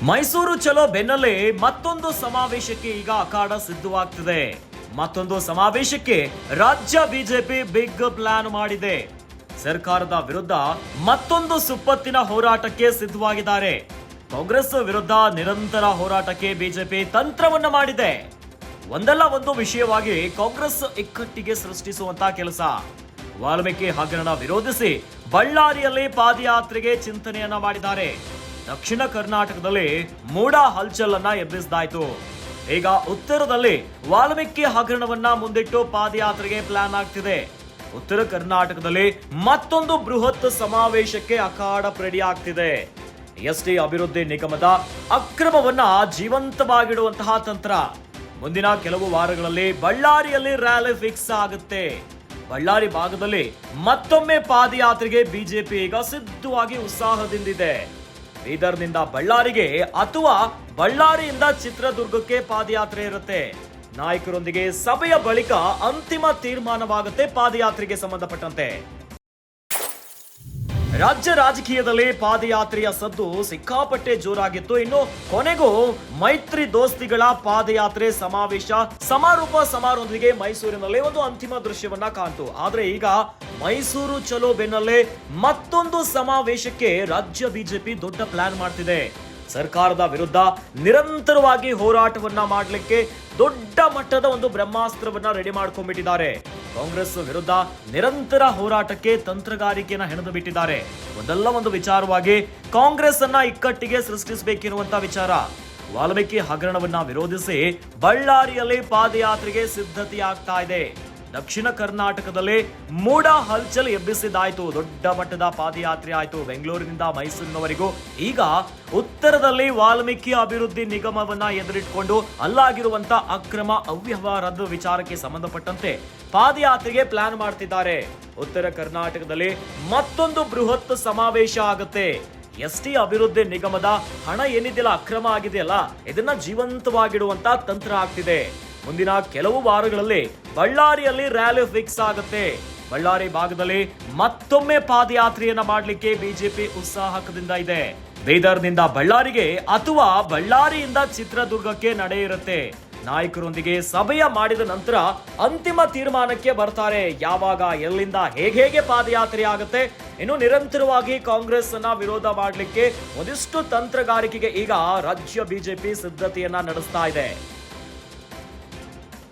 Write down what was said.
ಮೈಸೂರು ಚಲೋ ಬೆನ್ನಲ್ಲೇ ಮತ್ತೊಂದು ಸಮಾವೇಶಕ್ಕೆ ಈಗ ಅಖಾಡ ಸಿದ್ಧವಾಗ್ತಿದೆ. ಮತ್ತೊಂದು ಸಮಾವೇಶಕ್ಕೆ ರಾಜ್ಯ ಬಿಜೆಪಿ ಬಿಗ್ ಪ್ಲಾನ್ ಮಾಡಿದೆ. ಸರ್ಕಾರದ ವಿರುದ್ಧ ಮತ್ತೊಂದು ಸುಪ್ಪತ್ತಿನ ಹೋರಾಟಕ್ಕೆ ಸಿದ್ಧವಾಗಿದ್ದಾರೆ. ಕಾಂಗ್ರೆಸ್ ವಿರುದ್ಧ ನಿರಂತರ ಹೋರಾಟಕ್ಕೆ ಬಿಜೆಪಿ ತಂತ್ರವನ್ನ ಮಾಡಿದೆ. ಒಂದಲ್ಲ ಒಂದು ವಿಷಯವಾಗಿ ಕಾಂಗ್ರೆಸ್ ಇಕ್ಕಟ್ಟಿಗೆ ಸೃಷ್ಟಿಸುವಂತ ಕೆಲಸ. ವಾಲ್ಮೀಕಿ ಹಗರಣ ವಿರೋಧಿಸಿ ಬಳ್ಳಾರಿಯಲ್ಲಿ ಪಾದಯಾತ್ರೆಗೆ ಚಿಂತನೆಯನ್ನ ಮಾಡಿದ್ದಾರೆ. ದಕ್ಷಿಣ ಕರ್ನಾಟಕದಲ್ಲಿ ಮೂಡ ಹಲ್ಚಲನ್ನ ಎಬ್ಬಿಸಿದಾಯ್ತು. ಈಗ ಉತ್ತರದಲ್ಲಿ ವಾಲ್ಮೀಕಿ ಹಗರಣವನ್ನ ಮುಂದಿಟ್ಟು ಪಾದಯಾತ್ರೆಗೆ ಪ್ಲಾನ್ ಆಗ್ತಿದೆ. ಉತ್ತರ ಕರ್ನಾಟಕದಲ್ಲಿ ಮತ್ತೊಂದು ಬೃಹತ್ ಸಮಾವೇಶಕ್ಕೆ ಅಖಾಡ ರೆಡಿ ಆಗ್ತಿದೆ. ಎಸ್ಟಿ ಅಭಿವೃದ್ಧಿ ನಿಗಮದ ಅಕ್ರಮವನ್ನ ಜೀವಂತವಾಗಿಡುವಂತಹ ತಂತ್ರ. ಮುಂದಿನ ಕೆಲವು ವಾರಗಳಲ್ಲಿ ಬಳ್ಳಾರಿಯಲ್ಲಿ ರ್ಯಾಲಿ ಫಿಕ್ಸ್ ಆಗುತ್ತೆ. ಬಳ್ಳಾರಿ ಭಾಗದಲ್ಲಿ ಮತ್ತೊಮ್ಮೆ ಪಾದಯಾತ್ರೆಗೆ ಬಿಜೆಪಿ ಈಗ ಸಿದ್ಧವಾಗಿ ಉತ್ಸಾಹದಿಂದಿದೆ. ಬೀದರ್ನಿಂದ ಬಳ್ಳಾರಿಗೆ ಅಥವಾ ಬಳ್ಳಾರಿಯಿಂದ ಚಿತ್ರದುರ್ಗಕ್ಕೆ ಪಾದಯಾತ್ರೆ ಇರುತ್ತೆ. ನಾಯಕರೊಂದಿಗೆ ಸಭೆಯ ಬಳಿಕ ಅಂತಿಮ ತೀರ್ಮಾನವಾಗುತ್ತೆ ಪಾದಯಾತ್ರೆಗೆ ಸಂಬಂಧಪಟ್ಟಂತೆ. ರಾಜ್ಯ ರಾಜಕೀಯದಲ್ಲಿ ಪಾದಯಾತ್ರೆಯ ಸದ್ದು ಸಿಕ್ಕಾಪಟ್ಟೆ ಜೋರಾಗಿತ್ತು. ಇನ್ನು ಕೊನೆಗೂ ಮೈತ್ರಿ ದೋಸ್ತಿಗಳ ಪಾದಯಾತ್ರೆ ಸಮಾವೇಶ ಸಮಾರೋಪ ಸಮಾರಂಭದೊಂದಿಗೆ ಮೈಸೂರಿನಲ್ಲಿ ಒಂದು ಅಂತಿಮ ದೃಶ್ಯವನ್ನ ಕಾಣ್ತು. ಆದ್ರೆ ಈಗ ಮೈಸೂರು ಚಲೋ ಬೆನ್ನಲ್ಲೇ ಮತ್ತೊಂದು ಸಮಾವೇಶಕ್ಕೆ ರಾಜ್ಯ ಬಿಜೆಪಿ ದೊಡ್ಡ ಪ್ಲಾನ್ ಮಾಡ್ತಿದೆ. ಸರ್ಕಾರದ ವಿರುದ್ಧ ನಿರಂತರವಾಗಿ ಹೋರಾಟವನ್ನ ಮಾಡಲಿಕ್ಕೆ ದೊಡ್ಡ ಮಟ್ಟದ ಒಂದು ಬ್ರಹ್ಮಾಸ್ತ್ರವನ್ನ ರೆಡಿ ಮಾಡ್ಕೊಂಡ್ಬಿಟ್ಟಿದ್ದಾರೆ. ಕಾಂಗ್ರೆಸ್ ವಿರುದ್ಧ ನಿರಂತರ ಹೋರಾಟಕ್ಕೆ ತಂತ್ರಗಾರಿಕೆಯನ್ನ ಹೆಣೆದು ಬಿಟ್ಟಿದ್ದಾರೆ. ಒಂದಲ್ಲ ಒಂದು ವಿಚಾರವಾಗಿ ಕಾಂಗ್ರೆಸ್ ಅನ್ನ ಇಕ್ಕಟ್ಟಿಗೆ ಸೃಷ್ಟಿಸಬೇಕೆನ್ನುವಂತ ವಿಚಾರ. ವಾಲ್ಮೀಕಿ ಹಗರಣವನ್ನ ವಿರೋಧಿಸಿ ಬಳ್ಳಾರಿಯಲ್ಲಿ ಪಾದಯಾತ್ರೆಗೆ ಸಿದ್ಧತೆ ಆಗ್ತಾ ಇದೆ. ದಕ್ಷಿಣ ಕರ್ನಾಟಕದಲ್ಲಿ ಮೂಡ ಹಲ್ಚಲ್ ಎಬ್ಬಿಸಿದಾಯ್ತು. ದೊಡ್ಡ ಮಟ್ಟದ ಪಾದಯಾತ್ರೆ ಆಯ್ತು ಬೆಂಗಳೂರಿನಿಂದ ಮೈಸೂರಿನವರೆಗೂ. ಈಗ ಉತ್ತರದಲ್ಲಿ ವಾಲ್ಮೀಕಿ ಅಭಿವೃದ್ಧಿ ನಿಗಮವನ್ನ ಎದುರಿಟ್ಕೊಂಡು ಅಲ್ಲಾಗಿರುವಂತ ಅಕ್ರಮ ಅವ್ಯವಹಾರದ ವಿಚಾರಕ್ಕೆ ಸಂಬಂಧಪಟ್ಟಂತೆ ಪಾದಯಾತ್ರೆಗೆ ಪ್ಲಾನ್ ಮಾಡ್ತಿದ್ದಾರೆ. ಉತ್ತರ ಕರ್ನಾಟಕದಲ್ಲಿ ಮತ್ತೊಂದು ಬೃಹತ್ ಸಮಾವೇಶ ಆಗುತ್ತೆ. ಎಸ್ಟಿ ಅಭಿವೃದ್ಧಿ ನಿಗಮದ ಹಣ ಏನಿದೆಯಲ್ಲ, ಅಕ್ರಮ ಆಗಿದೆಯಲ್ಲ, ಇದನ್ನ ಜೀವಂತವಾಗಿಡುವಂತ ತಂತ್ರ ಆಗ್ತಿದೆ. ಮುಂದಿನ ಕೆಲವು ವಾರಗಳಲ್ಲಿ ಬಳ್ಳಾರಿಯಲ್ಲಿ ರ್ಯಾಲಿ ಫಿಕ್ಸ್ ಆಗುತ್ತೆ. ಬಳ್ಳಾರಿ ಭಾಗದಲ್ಲಿ ಮತ್ತೊಮ್ಮೆ ಪಾದಯಾತ್ರೆಯನ್ನ ಮಾಡಲಿಕ್ಕೆ ಬಿಜೆಪಿ ಉತ್ಸಾಹಕದಿಂದ ಇದೆ. ಬೀದರ್ನಿಂದ ಬಳ್ಳಾರಿಗೆ ಅಥವಾ ಬಳ್ಳಾರಿಯಿಂದ ಚಿತ್ರದುರ್ಗಕ್ಕೆ ನಡೆ ಇರುತ್ತೆ. ನಾಯಕರೊಂದಿಗೆ ಸಭೆಯ ಮಾಡಿದ ನಂತರ ಅಂತಿಮ ತೀರ್ಮಾನಕ್ಕೆ ಬರ್ತಾರೆ. ಯಾವಾಗ, ಎಲ್ಲಿಂದ, ಹೇಗೆ ಪಾದಯಾತ್ರೆ ಆಗುತ್ತೆ. ಇನ್ನು ನಿರಂತರವಾಗಿ ಕಾಂಗ್ರೆಸ್ ಅನ್ನ ವಿರೋಧ ಮಾಡಲಿಕ್ಕೆ ಒಂದಿಷ್ಟು ತಂತ್ರಗಾರಿಕೆಗೆ ಈಗ ರಾಜ್ಯ ಬಿಜೆಪಿ ಸಿದ್ಧತೆಯನ್ನ ನಡೆಸ್ತಾ ಇದೆ.